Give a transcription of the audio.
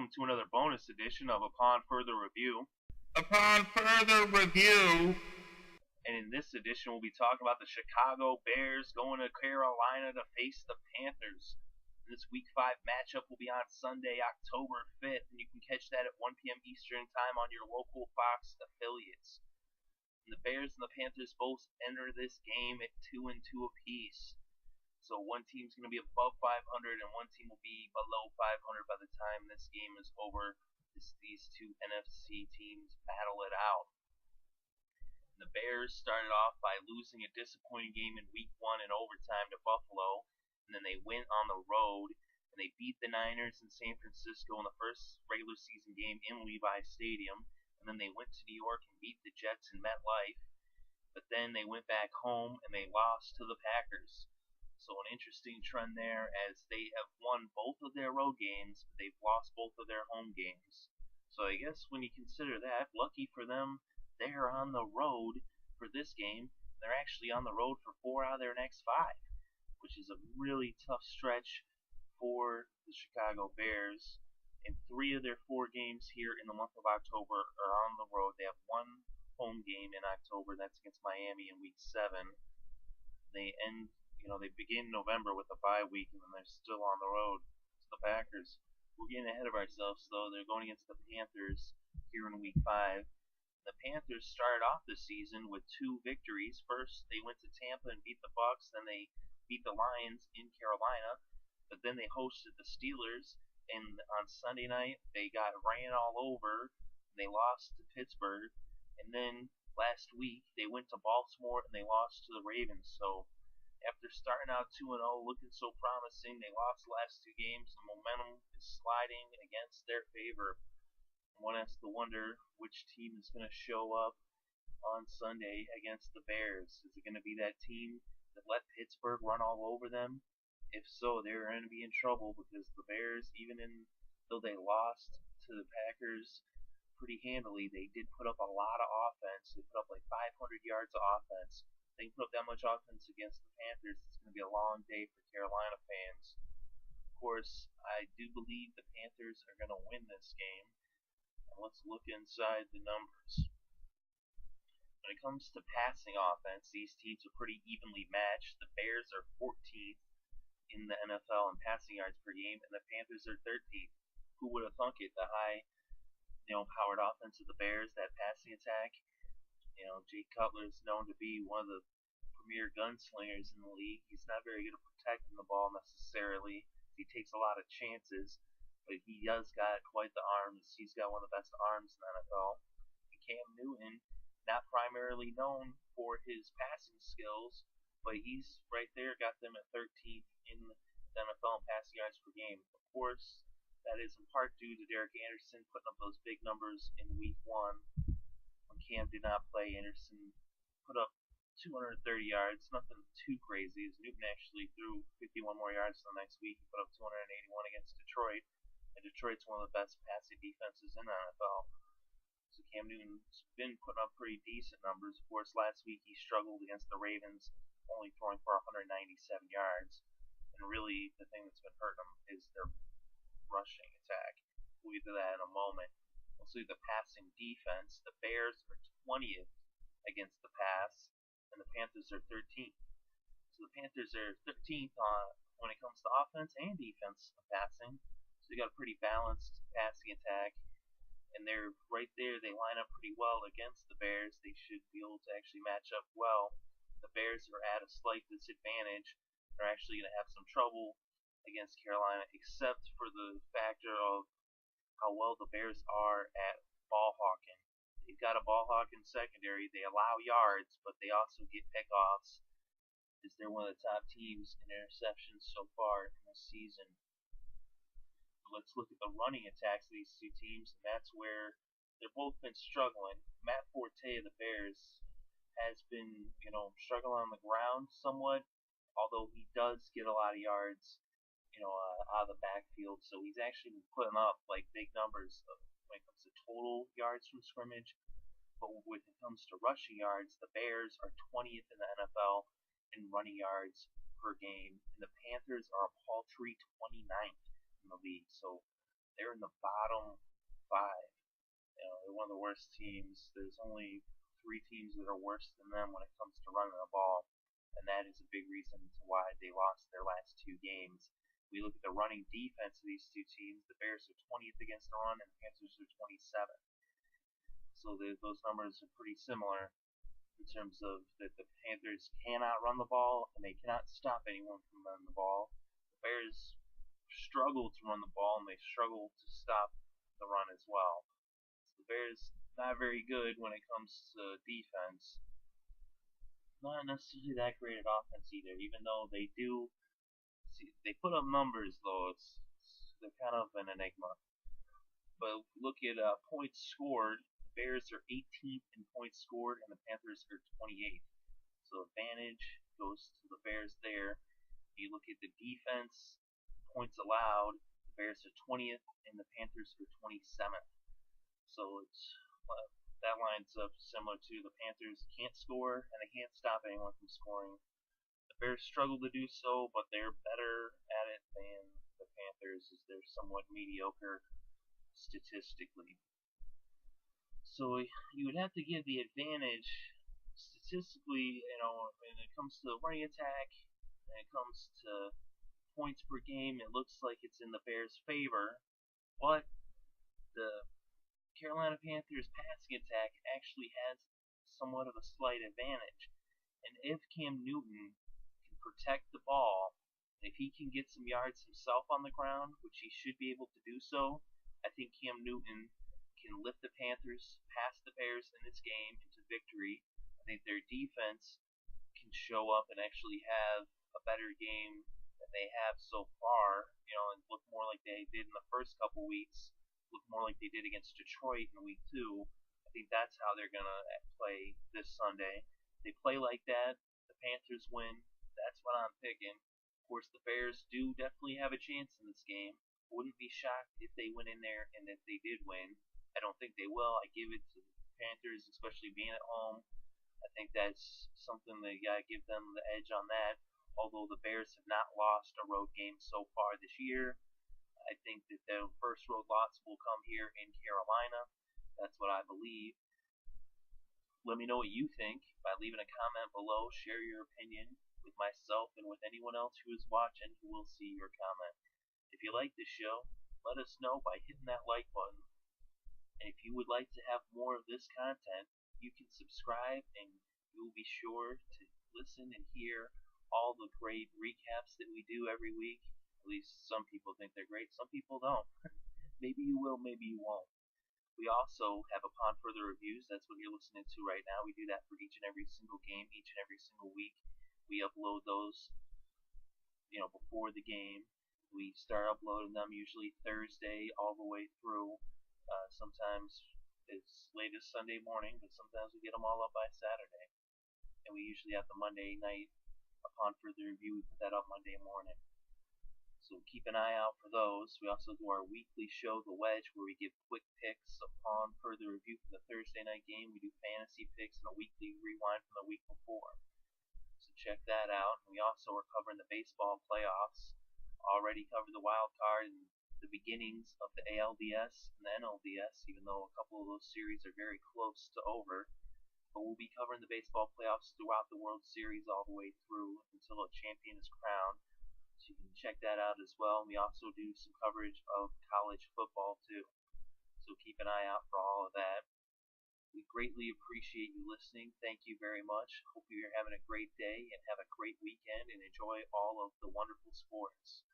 welcome to another bonus edition of Upon Further Review. Upon further review, And in this edition, we'll be talking about the Chicago Bears going to Carolina to face the Panthers. This Week 5 matchup will be on Sunday, October 5th, and you can catch that at 1 p.m. Eastern Time on your local Fox affiliates. And the Bears and the Panthers both enter this game at 2-2 apiece. So one team's going to be above 500 and one team will be below 500 by the time this game is over. These two NFC teams battle it out. And the Bears started off by losing a disappointing game in Week 1 in overtime to Buffalo, and then they went on the road and they beat the Niners in San Francisco in the first regular season game in Levi Stadium, and then they went to New York and beat the Jets in MetLife, but then they went back home and they lost to the Packers. So an interesting trend there, as they have won both of their road games, but they've lost both of their home games. So I guess when you consider that, lucky for them, they're on the road for this game. They're actually on the road for 4 out of their next 5, which is a really tough stretch for the Chicago Bears. And 3 of their 4 games here in the month of October are on the road. They have one home game in October, that's against Miami in Week 7. They begin November with a bye week, and then they're still on the road to the Packers. We're getting ahead of ourselves, though. They're going against the Panthers here in Week 5. The Panthers started off the season with 2 victories. First, they went to Tampa and beat the Bucs. Then they beat the Lions in Carolina. But then they hosted the Steelers, and on Sunday night, they got ran all over. And they lost to Pittsburgh. And then last week, they went to Baltimore and they lost to the Ravens. So after starting out 2-0, looking so promising, they lost the last 2 games. The momentum is sliding against their favor. One has to wonder which team is going to show up on Sunday against the Bears. Is it going to be that team that let Pittsburgh run all over them? If so, they're going to be in trouble, because the Bears, though they lost to the Packers pretty handily, they did put up a lot of offense. They put up like 500 yards of offense. They can put up that much offense against the Panthers. It's going to be a long day for Carolina fans. Of course, I do believe the Panthers are going to win this game. And let's look inside the numbers. When it comes to passing offense, these teams are pretty evenly matched. The Bears are 14th in the NFL in passing yards per game, and the Panthers are 13th. Who would have thunk it? The high, powered offense of the Bears, that passing attack. Jay Cutler is known to be one of the premier gunslingers in the league. He's not very good at protecting the ball necessarily. He takes a lot of chances, but he does got quite the arms. He's got one of the best arms in the NFL. And Cam Newton, not primarily known for his passing skills, but he's right there, got them at 13th in the NFL in passing yards per game. Of course, that is in part due to Derek Anderson putting up those big numbers in Week 1. When Cam did not play, Anderson put up 230 yards, nothing too crazy, as Newton actually threw 51 more yards the next week. He put up 281 against Detroit, and Detroit's one of the best passing defenses in the NFL. So Cam Newton's been putting up pretty decent numbers. Of course, last week he struggled against the Ravens, only throwing for 197 yards. And really, the thing that's been hurting them is their rushing attack. We'll get to that in a moment. We'll see the passing defense. The Bears are 20th against the pass, and the Panthers are 13th. So the Panthers are 13th when it comes to offense and defense of passing. So they got a pretty balanced passing attack, and they're right there. They line up pretty well against the Bears. They should be able to actually match up well. The Bears are at a slight disadvantage. They're actually going to have some trouble against Carolina, except for the factor of how well the Bears are at ball hawking. They've got a ball hawking secondary. They allow yards, but they also get pickoffs, as they're one of the top teams in interceptions so far in the season. Let's look at the running attacks of these two teams, and that's where they've both been struggling. Matt Forte of the Bears has been, struggling on the ground somewhat, although he does get a lot of yards, out of the backfield. So he's actually been putting up like big numbers when it comes to total yards from scrimmage. But when it comes to rushing yards, the Bears are 20th in the NFL in running yards per game, and the Panthers are a paltry 29th in the league. So They're in the bottom five. They're one of the worst teams. There's only 3 teams that are worse than them when it comes to running the ball, and that is a big reason to why they lost their last 2 games. We look at the running defense of these 2 teams. The Bears are 20th against the run, and the Panthers are 27th. So those numbers are pretty similar in terms of that the Panthers cannot run the ball and they cannot stop anyone from running the ball. The Bears struggle to run the ball and they struggle to stop the run as well. So the Bears not very good when it comes to defense. Not necessarily that great at offense either, even though they do. They put up numbers though. They're kind of an enigma. But look at points scored. The Bears are 18th in points scored, and the Panthers are 28th. So advantage goes to the Bears there. You look at the defense, points allowed. The Bears are 20th, and the Panthers are 27th. So that lines up similar to the Panthers can't score and they can't stop anyone from scoring. The Bears struggle to do so, but they're better at it than the Panthers, as they're somewhat mediocre statistically. So you would have to give the advantage statistically, when it comes to the running attack, when it comes to points per game, it looks like it's in the Bears' favor, but the Carolina Panthers passing attack actually has somewhat of a slight advantage. And if Cam Newton can protect the ball, if he can get some yards himself on the ground, which he should be able to do so, I think Cam Newton can lift the Panthers past the Bears in this game into victory. I think their defense can show up and actually have a better game than they have so far, and look more like they did in the first couple weeks, look more like they did against Detroit in week 2. I think that's how they're going to play this Sunday. They play like that, the Panthers win. That's what I'm picking. Of course, the Bears do definitely have a chance in this game. Wouldn't be shocked if they went in there and if they did win. I don't think they will. I give it to the Panthers, especially being at home. I think that's something they got to give them the edge on that. Although the Bears have not lost a road game so far this year, I think that their first road loss will come here in Carolina. That's what I believe. Let me know what you think by leaving a comment below. Share your opinion with myself and with anyone else who is watching who will see your comment. If you like this show, let us know by hitting that like button. And if you would like to have more of this content, you can subscribe and you will be sure to listen and hear all the great recaps that we do every week. At least some people think they're great, some people don't. Maybe you will, maybe you won't. We also have Upon Further Reviews. That's what you're listening to right now. We do that for each and every single game, each and every single week. We upload those, before the game. We start uploading them usually Thursday all the way through. Sometimes it's late as Sunday morning, but sometimes we get them all up by Saturday. And we usually have the Monday night Upon Further Review. We put that up Monday morning. So keep an eye out for those. We also do our weekly show, The Wedge, where we give quick picks upon further review for the Thursday night game. We do fantasy picks and a weekly rewind from the week before. So check that out. We also are covering the baseball playoffs. Already covered the wild card and the beginnings of the ALDS and the NLDS, even though a couple of those series are very close to over. But we'll be covering the baseball playoffs throughout the World Series all the way through until a champion is crowned. So you can check that out as well. We also do some coverage of college football too. So keep an eye out for all of that. We greatly appreciate you listening. Thank you very much. Hope you're having a great day and have a great weekend and enjoy all of the wonderful sports.